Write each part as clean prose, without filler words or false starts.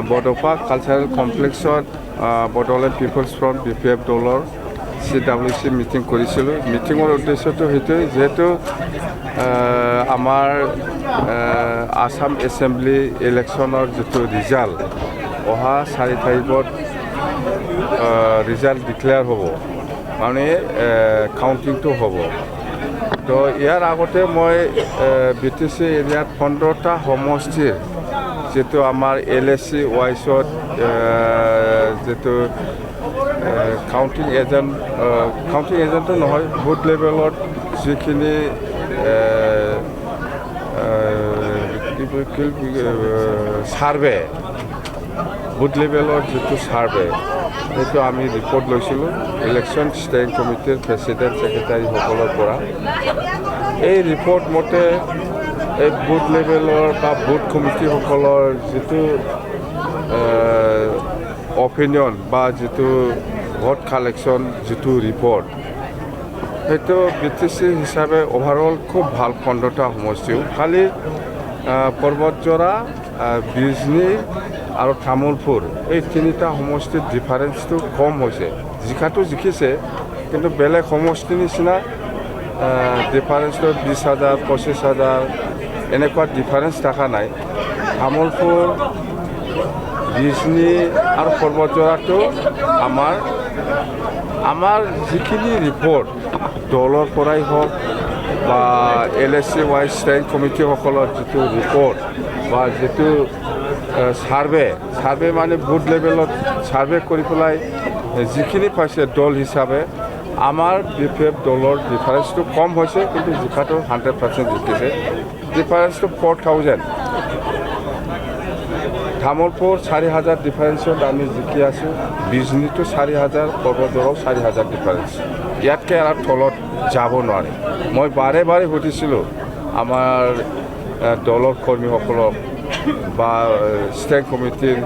Bodofa cultural কমপ্লেক্সত Bodoland People's Front BPF দলৰ CWC meeting কৰিছিলোঁ। মিটিঙৰ উদ্দেশ্যটো সেইটোৱে, যিহেতু আমাৰ আসাম এছেম্বলি ইলেকশ্যনৰ যিটো ৰিজাল্ট অহা 4 তাৰিখত ৰিজাল্ট ডিক্লেয়াৰ হ'ব, মানে কাউণ্টিংটো হ'ব। তো ইয়াৰ আগতে মই BTC এৰিয়াত 15টা সমষ্টিৰ যিটো আমাৰ LSC ৱাইজত যিটো কাউণ্টিং এজেণ্টটো নহয়, বুথ লেভেলত যিখিনি ছাৰ্ভে, বুথ লেভেলৰ যিটো ছাৰ্ভে, সেইটো আমি ৰিপৰ্ট লৈছিলোঁ ইলেকশ্যন ষ্টেণ্ডিং কমিটিৰ প্ৰেচিডেণ্ট ছেক্ৰেটাৰীসকলৰ পৰা। এই ৰিপৰ্ট মতে এই বুথ লেভেলৰ বা বুথ কমিটিসকলৰ যিটো অপিনিয়ন বা যিটো ভোট কালেকশ্যন যিটো ৰিপৰ্ট, সেইটো BTC হিচাপে অভাৰঅল খুব ভাল 15টা সমষ্টিও। খালি পৰ্বতজৰা, বিজনী আৰু তামোলপুৰ এই 3টা সমষ্টিৰ ডিফাৰেঞ্চটো কম হৈছে। জিকাটো জিকিছে, কিন্তু বেলেগ সমষ্টিৰ নিচিনা ডিফাৰেঞ্চটো 20,000, 25,000 এনেকুৱা ডিফাৰেঞ্চ থকা নাই। তামোলপুৰ, বিজনী আৰু পৰ্বতজৰাটো আমাৰ যিখিনি ৰিপৰ্ট দলৰ পৰাই হওক বা LSC ৱাইজ ষ্টেণ্ডিং কমিটিসকলৰ যিটো ৰিপৰ্ট বা যিটো ছাৰ্ভে মানে বুথ লেভেলত ছাৰ্ভে কৰি পেলাই যিখিনি পাইছে দল হিচাপে, আমাৰ BPF দলৰ ডিফাৰেঞ্চটো কম হৈছে, কিন্তু জিকাটো 100% জিকিছে। ডিফাৰেঞ্চটো 4,000। তামোলপুৰ 4,000 ডিফাৰেঞ্চত আমি জিকি আছোঁ, বিজনীটো 4,000, পৰ্বতজৰাও 4,000 ডিফাৰেঞ্চ। ইয়াতকৈ আৰু তলত যাব নোৱাৰে। মই বাৰে বাৰে সুধিছিলোঁ আমাৰ দলৰ কৰ্মীসকলক বা ষ্টেণ্ডিং কমিটিৰ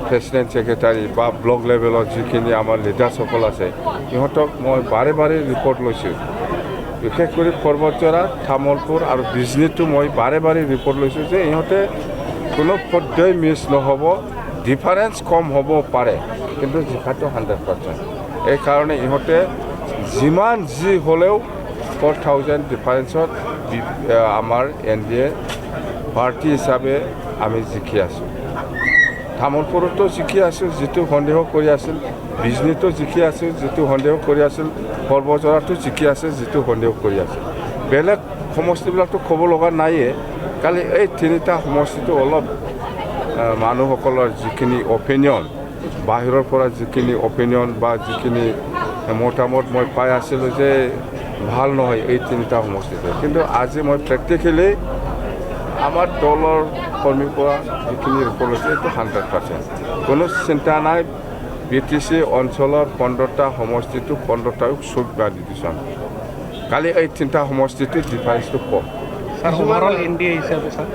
প্ৰেচিডেণ্ট ছেক্ৰেটাৰী বা ব্লক লেভেলত যিখিনি আমাৰ লিডাৰ্ছসকল আছে, সিহঁতক মই বাৰে বাৰে ৰিপৰ্ট লৈছোঁ। বিশেষ কৰি পৰ্বতজৰা, তামোলপুৰ আৰু বিজনীটো মই বাৰে বাৰে ৰিপৰ্ট লৈছোঁ যে ইহঁতে কোনো পৰ্যায় মিছ নহ'ব, ডিফাৰেঞ্চ কম হ'ব পাৰে, কিন্তু জিকাটো 100%। এইকাৰণে ইহঁতে যিমান যি হ'লেও 4,000 ডিফাৰেঞ্চত আমাৰ NDA পাৰ্টি হিচাপে আমি জিকি আছোঁ। তামোলপুৰতো জিকি আছোঁ, যিটো সন্দেহ কৰি আছিল, বিজনীতো জিকি আছোঁ, যিটো সন্দেহ কৰি আছিল, পৰ্বতজৰাটো জিকি আছে, যিটো সন্দেহ কৰি আছিল। বেলেগ সমষ্টিবিলাকতো ক'ব লগা নাইয়ে। খালি এই 3টা সমষ্টিটো অলপ মানুহসকলৰ যিখিনি অপিনিয়ন, বাহিৰৰ পৰা যিখিনি অপিনিয়ন বা যিখিনি মতামত মই পাই আছিলোঁ যে ভাল নহয় এই 3টা সমষ্টিতে। কিন্তু আজি মই প্ৰেক্টিকেলি আমাৰ দলৰ কৰ্মীৰ পৰা যিখিনি ৰিপৰ্ট লৈছে, এইটো 100%। কোনো চিন্তা নাই। BTC অঞ্চলৰ 15টা সমষ্টিটো 15টাও চুক বা ডিভিশ্যন। খালি এই 3টা সমষ্টিটোৰ ডিফাৰেঞ্চটো কম। ওভাৰঅল NDA হিচাপে স্যাৰ,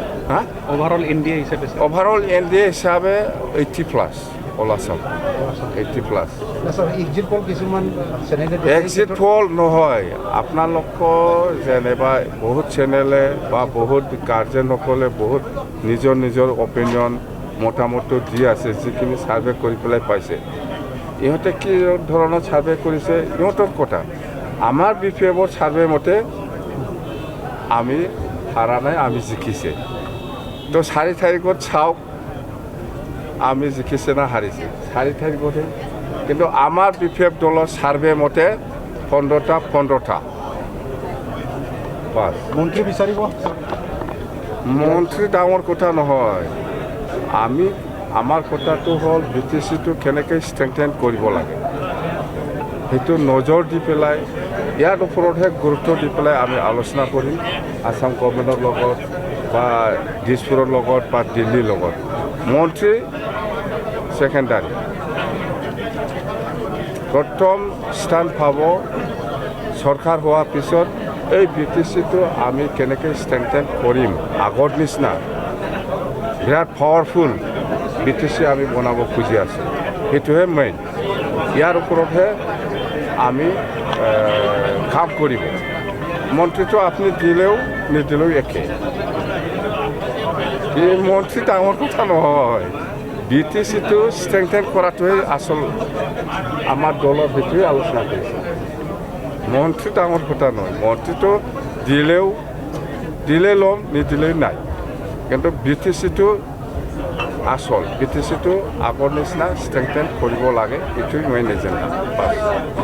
ওভাৰঅল NDA হিচাপে স্যাৰ, ওভাৰঅল NDA হিচাপে 80+ অল আসাম 80+। এক্সিট পল কিছুমান এক্সিট পল নহয়, আপোনালোকৰ যেনিবা বহুত চেনেলে বা বহুত গাৰ্জেনসকলে বহুত নিজৰ অপিনিয়ন মতামতটো দি আছে, যিখিনি ছাৰ্ভে কৰি পেলাই পাইছে। ইহঁতে কি ধৰণৰ ছাৰ্ভে কৰিছে ইহঁতৰ কথা। আমাৰ BPFৰ ছাৰ্ভে মতে আমি হাৰা নাই, আমি জিকিছে। তো 4 তাৰিখত চাওক আমি জিকিছে না হাৰিছে, 4 তাৰিখতে। কিন্তু আমাৰ BPF দলৰ ছাৰ্ভে মতে 15টা বাছ। মন্ত্ৰী বিচাৰিব? মন্ত্ৰী ডাঙৰ কথা নহয়। আমাৰ কথাটো হ'ল BTCটো কেনেকৈ ষ্ট্ৰেংথেন কৰিব লাগে, সেইটো নজৰ দি পেলাই ইয়াৰ ওপৰতহে গুৰুত্ব দি পেলাই আমি আলোচনা কৰিম আসাম গভৰ্ণমেণ্টৰ লগত বা দিছপুৰৰ লগত বা দিল্লীৰ লগত। মন্ত্ৰী ছেকেণ্ডাৰী, প্ৰথম স্থান পাব চৰকাৰ হোৱাৰ পিছত এই BTCটো আমি কেনেকৈ ষ্ট্ৰেংথেন কৰিম। আগৰ নিচিনা বিৰাট পাৱাৰফুল BTC আমি বনাব খুজি আছোঁ, সেইটোহে মেইন। ইয়াৰ ওপৰতহে আমি কাম কৰিব। মন্ত্ৰীটো আপুনি দিলেও নিদিলেও একে। এই মন্ত্ৰী ডাঙৰ কথা নহয়, BTCটো ষ্ট্ৰেংথেন কৰাটোৱে আচল আমাৰ দলৰ ভিতৰে আলোচনা কৰিছে মন্ত্ৰী ডাঙৰ কথা নহয় মন্ত্ৰীটো দিলে ল'ম নিদিলে নাই কিন্তু BTCটো আসল BTCটো আগৰ নিচিনা ষ্ট্ৰেংথেন কৰিব লাগে এইটোৱে মেইন এজেণ্ডা